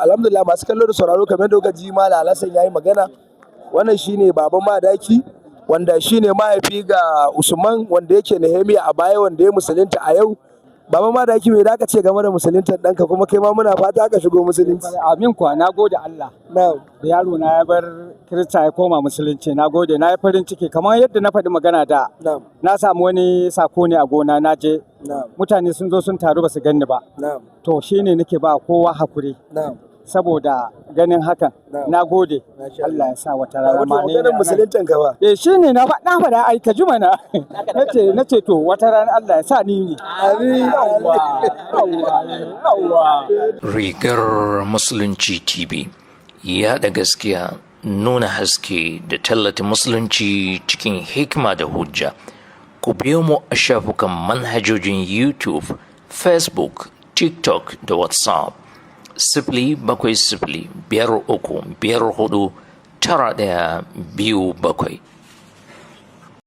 alhamdulillah masu kallo da sauraro kamar da kuka ji Malam Alhassan yayi magana, wannan shine baban Madaki wanda shine mahaifi ga Usman wanda yake Nehemiya a baya wanda ya musulunta a yau. Baban Madaki me zaka ce game da musuluntar ɗanka, kuma kai ma muna fata ka shigo musulunci. Amin kuwa, na gode Allah da yaro na ya bar Kirista ya koma musulunci. Na gode, na yi farin ciki kamar yadda na faɗi magana da na samu wani sako ne a gona na je mutane sun zo sun taru ba su ganni ba, to shine nake ba kowa hakuri saboda ganin hakan. Na gode, Allah ya sa wata rana ma ne musuluntan ka ba. Shine na faɗa ai ka juma na nace to wata rana Allah ya sa ni ne. Rigar Musulunci TV, yaɗa gaskiya, nuna haske da tallata musulunci cikin hikima da hujja. Ku biyo mu a shafukan manhajojin YouTube, Facebook, TikTok da WhatsApp. 0705 53 54 91 27.